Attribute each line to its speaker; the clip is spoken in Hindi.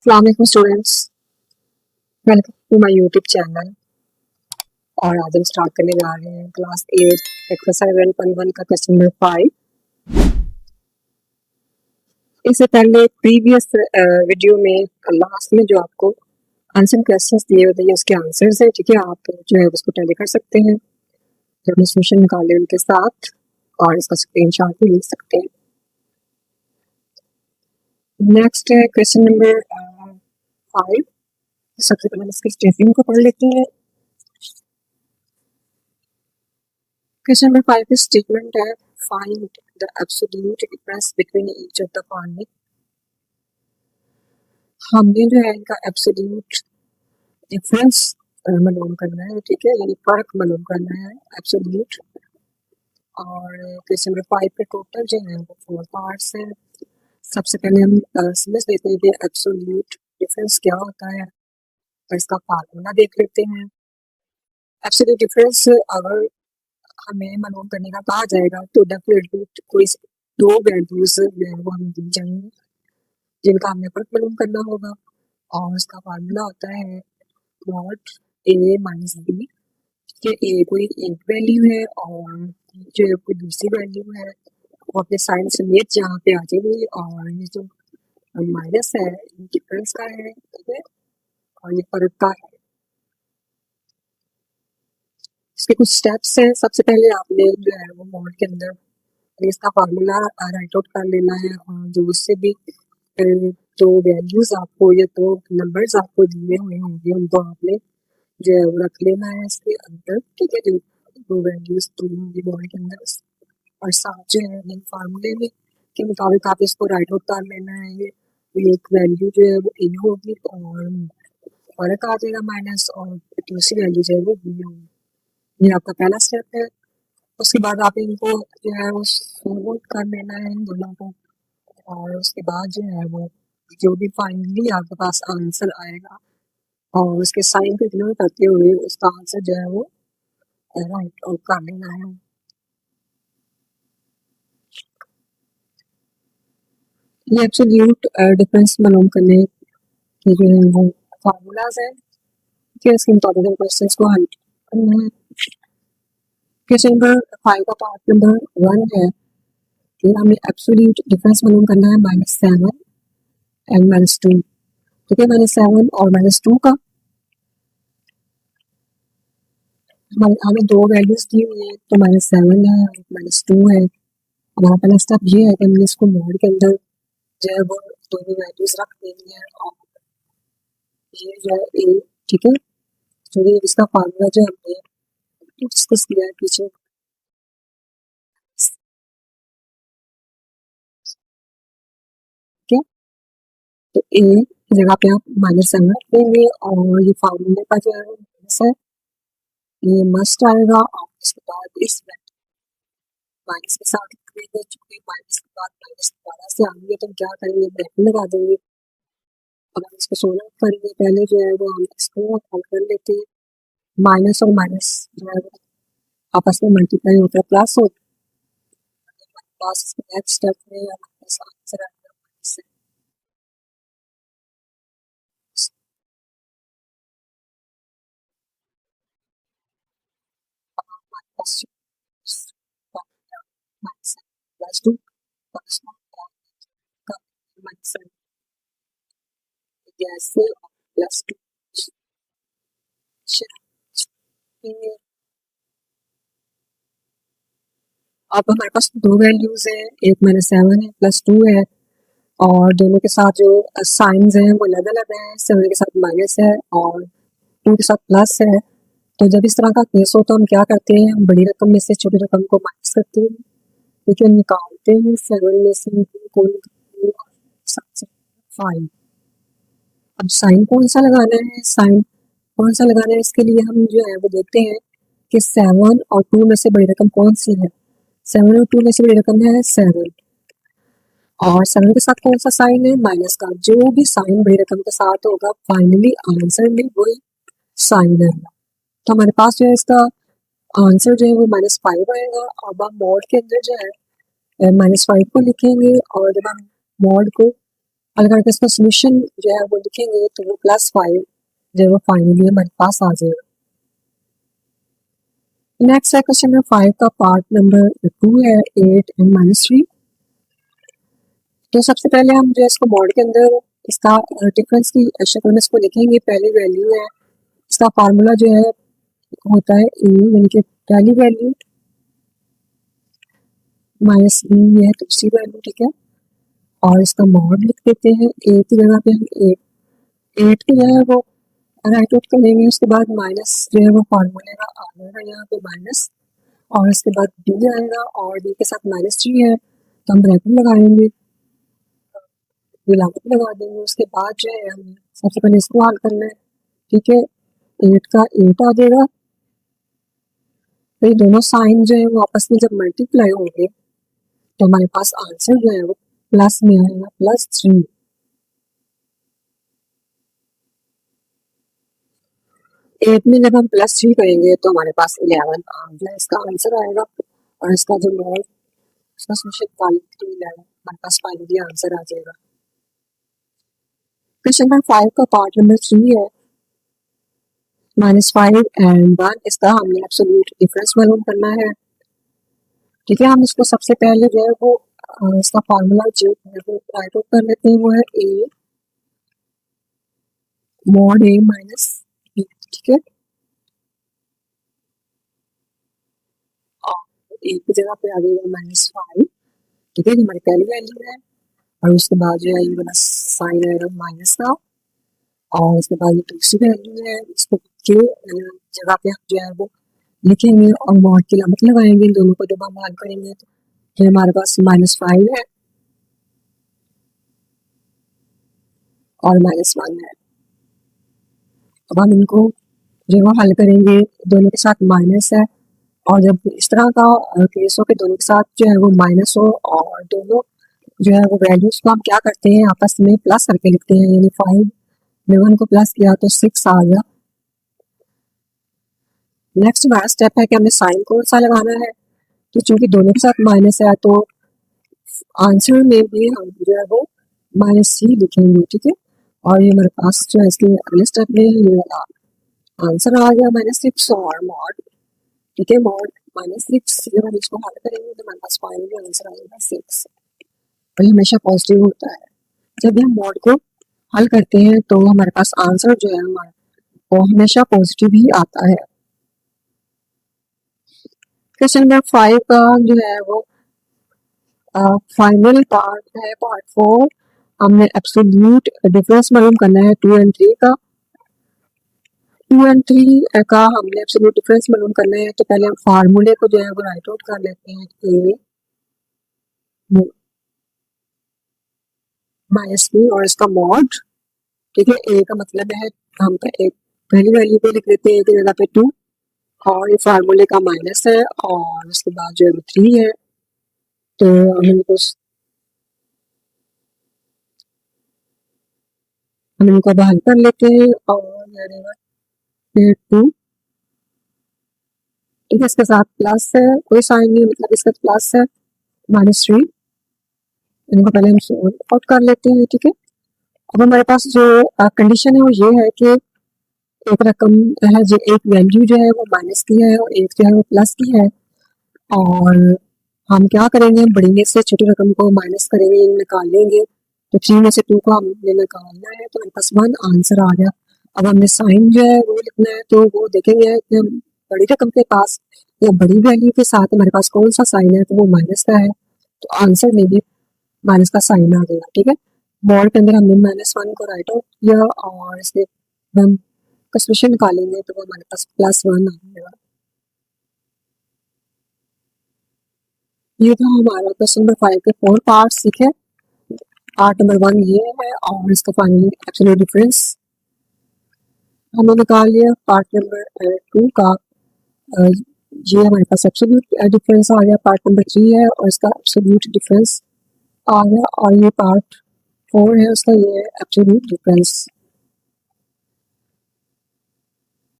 Speaker 1: अस्सलाम students, welcome to my YouTube channel. और आज हम स्टार्ट करने जा रहे हैं क्लास 8 एक्सरसाइज 1.1 का क्वेश्चन नंबर 5। इससे पहले प्रीवियस वीडियो में लास्ट में जो आपको आंसर क्वेश्चंस दिए होते हैं उसके आंसर्स हैं, ठीक है। आप जो है उसको टैली कर सकते हैं, अपने सोल्यूशन निकालें उनके साथ और इसका स्क्रीनशॉट भी ले सकते हैं। नेक्स्ट है क्वेश्चन नंबर 5। सबसे पहले इसकी स्टेटमेंट को पढ़ लेते हैं। Question number 5 is statement है find the absolute difference between each of the following। हमने जो है इनका absolute difference मालूम करना है, ठीक है, यानी फर्क मालूम करना है absolute। और क्वेश्चन नंबर 5 पे टोटल जो है वो 4 पार्ट्स हैं। सबसे पहले हम समझ लेते हैं कि absolute difference क्या होता है और इसका फार्मूला देख लेते हैं। absolute difference अगर हमें मालूम करने का कहा जाएगा तो डेफिनेटली कोई दो वैल्यूज वो हमें दी जाएंगी जिनका हमने फर्क मालूम करना होगा और उसका फार्मूला होता है नॉट ए माइनस बी, कि ए कोई एक वैल्यू है और जो कोई दूसरी वैल्यू है वो अपने साइन समेत यहाँ पे आ जाएगी और ये जो माइनस है डिफरेंस का है, ठीक है, और ये फर्क का है। इसके कुछ स्टेप्स हैं। सबसे पहले आपने जो है वो मोड के अंदर इसका फार्मूला राइट आउट कर लेना है और जो उससे भी तो वैल्यूज आपको या तो नंबर्स आपको दिए हुए होंगे उनको आपने जो है वो रख लेना है इसके अंदर, ठीक है, जो वैल्यूज तो होंगी मोड के अंदर और साथ जो है इन फार्मूले में के मुताबिक आप इसको राइट आउट कर लेना है। ये एक वैल्यू जो है वो ए होगी और फर्क आ जाएगा माइनस, और दूसरी वैल्यू जो है वो बी होगी। ये आपका पहला स्टेप है। उसके बाद आप इनको जो है वो सॉल्व कर लेना है इन दोनों को और उसके बाद जो है वो जो भी फाइनली आपके पास आंसर आएगा और उसके साइन को इग्नोर करते हुए उसका आंसर जो है वो राइट आउट कर लेना है। ये एब्सोल्यूट डिफरेंस मालूम करने के जो है वो फार्मूलाज हैं कि इसके मुताबिक क्वेश्चंस को हल करना है। क्वेश्चन नंबर 5 का पार्ट नंबर 1 है कि हमें एब्सोल्यूट डिफरेंस मालूम करना है -7 एंड -2, ठीक है। -7 और -2 का हमें दो वैल्यूज दी हुई है, तो -7 है और -2 है। हमारा पहला स्टेप ये है कि हमने इसको मोड के अंदर जो है वो दोनों वैल्यूज रख देनी है और ये जो है ए, ठीक है, तो ये इसका फार्मूला जो हमने डिस्कस किया है पीछे, ठीक है। तो ए की जगह पे आप -7 रख देंगे और ये फार्मूले का जो है वो माइनस है, ये मस्ट आएगा और उसके बाद इस माइनस के साथ करेंगे, चूंकि माइनस के बाद माइनस दोबारा से आएंगे तो हम क्या करेंगे, ब्रैकेट लगा देंगे। अब हम इसको सोल्व करेंगे, पहले जो है वो हम इसको हल कर लेते हैं। माइनस और माइनस जो है वो आपस में मल्टीप्लाई होकर प्लस होता है। प्लस नेक्स्ट स्टेप में हमारे पास आंसर आएगा माइनस प्लस 2 प्लस माइनस जैसे प्लस 2। अब हमारे पास दो वैल्यूज है, एक -7 है +2 है और दोनों के साथ जो साइंस हैं वो अलग अलग हैं। 7 के साथ माइनस है और 2 के साथ प्लस है। तो जब इस तरह का केस हो तो हम क्या करते हैं, हम बड़ी रकम में से छोटी रकम को माइनस करते हैं, क्योंकि हम निकालते हैं 7 में से कोई 5। अब साइन कौन सा लगाना है, साइन कौन सा लगाना है, इसके लिए हम जो है वो देखते हैं कि 7 और 2 में से बड़ी रकम कौन सी है। 7 और 2 में से बड़ी रकम है 7 और 7 के साथ कौन सा साइन है, माइनस का। जो भी साइन बड़ी रकम के साथ होगा फाइनली आंसर में वही साइन है। तो हमारे पास जो है इसका आंसर जो है वो -5 आएगा। अब हम मोड के अंदर जो है -5 को लिखेंगे और जब हम मोड को हल करके इसका सोल्यूशन जो है वो लिखेंगे तो वो +5 जो है वो फाइनली हमारे पास आ जाएगा। नेक्स्ट है क्वेश्चन नंबर 5 का पार्ट नंबर 2 है 8 एंड -3। तो सबसे पहले हम जो है इसको मॉड के अंदर इसका डिफरेंस की शक्ल में इसको लिखेंगे। पहली वैल्यू है, इसका फार्मूला जो है होता है ए, यानी कि पहली वैल्यू माइनस बी है दूसरी वैल्यू, ठीक है। और इसका मॉड लिख देते हैं। ए की जगह पे हम 8 को जो है वो राइट आउट करेंगे। उसके बाद माइनस जो है वो फार्मूले का आ जाएगा यहाँ पे माइनस, और इसके बाद डी आएगा और डी के साथ -3 है तो हम ब्रैकेट लगाएंगे, लागत लगा देंगे। उसके बाद जो है हम सबसे पहले इसको हल करना है, ठीक है। 8 का 8 आ जाएगा, तो ये दोनों साइन जो है वो आपस में जब मल्टीप्लाई होंगे तो हमारे पास आंसर जो है वो प्लस में आएगा, +3। 8 में जब हम +3 करेंगे तो हमारे पास 11 इसका आंसर आएगा, और इसका जो मॉड इसका सोल्यूशन फाइनली 11 हमारे पास फाइनली आंसर आ जाएगा। क्वेश्चन नंबर 5 का पार्ट नंबर 3 है -5 एंड 1। इसका हमें एब्सोल्यूट डिफरेंस मालूम करना है, ठीक है। हम इसको सबसे पहले जो है वो इसका फार्मूला जो राइट आउट कर लेते हैं, वो है A mod A minus B, ठीक है। और ए की जगह पे आ जाएगा -5, ठीक है, हमारी पहली वैल्यू है। और उसके बाद जो है ये वाला साइन आएगा माइनस का, और उसके बाद ये दूसरी वैल्यू है, इसको के जगह पे हम जो है वो लिखेंगे और मॉड की लामत लगाएंगे। इन दोनों को जब हम हल करेंगे तो ये हमारे पास -5 है और -1 है। अब हम इनको जो है हल करेंगे, दोनों के साथ माइनस है, और जब इस तरह का केस हो के दोनों के साथ जो है वो माइनस हो और दोनों जो है वो वैल्यूज को हम क्या करते हैं आपस में प्लस करके लिखते हैं, यानी 5 में 1 को प्लस किया तो 6 आ गया। नेक्स्ट हमारा स्टेप है कि हमें साइन कौन सा लगाना है, तो चूंकि दोनों के साथ माइनस है तो आंसर में भी हम जो है वो -c लिखेंगे, ठीक है। और ये हमारे पास जो है इसके अगले स्टेप में ये वाला आंसर आ गया -6 और मॉड, ठीक है, मॉड -6 जब हम इसको हल करेंगे तो हमारे पास फाइनली आंसर आएगा 6। और ये हमेशा पॉजिटिव होता है। जब भी हम मॉड को हल करते हैं तो हमारे पास आंसर जो है हमारा वो हमेशा पॉजिटिव ही आता है। क्वेश्चन नंबर 5 का जो है वो फाइनल पार्ट है, पार्ट 4। हमने एब्सोल्यूट डिफरेंस मालूम करना है 2 एंड 3 का। 2 एंड 3 का हमने एब्सोल्यूट डिफरेंस मालूम करना है, तो पहले हम फार्मूले को जो है वो राइट आउट कर लेते हैं। ए माइनस बी और इसका मॉड, ठीक है। ए का मतलब है हम एक पहली वैल्यू पे लिख देते हैं, एक जगह पे 2, और ये फार्मूले का माइनस है, और उसके बाद जो है 3 है। तो हम इनको अब हल कर लेते हैं, और फिर 2, ठीक है, इसके साथ प्लस है, कोई साइन नहीं, मतलब इसका प्लस है -3। इनको पहले हम सॉल्व आउट कर लेते हैं, ठीक है। अब हमारे पास जो कंडीशन है वो ये है कि एक रकम है जो एक वैल्यू जो है वो माइनस की है और एक जो है वो प्लस की है, और हम क्या करेंगे, बड़ी में से छोटी रकम को माइनस करेंगे, निकाल लेंगे। तो 3 में से 2 को हमने निकालना है, तो हमारे पास 1 आंसर आ गया। अब हमें साइन जो है वो लिखना है, तो वो देखेंगे कि हम बड़ी रकम के पास या बड़ी वैल्यू के साथ हमारे पास कौन सा साइन है, तो वो माइनस का है, तो आंसर में भी माइनस का साइन आ गया, ठीक है। मॉड के अंदर हमने -1 को राइट आउट किया, और इसके हम सोल्यूशन निकालेंगे तो वो हमारे पास +1 आ जाएगा। ये था हमारा क्वेश्चन नंबर 5 के 4 पार्ट्स, ठीक है। पार्ट नंबर 1 ये है, और इसका फाइनली एब्सोल्यूट डिफरेंस हमने निकाल लिया। पार्ट नंबर 2 का ये हमारे पास एब्सोल्यूट डिफरेंस आ गया। पार्ट नंबर 3 है और इसका एब्सोल्यूट डिफरेंस आ गया, और ये पार्ट 4 है उसका, ये है एब्सोल्यूट डिफरेंस।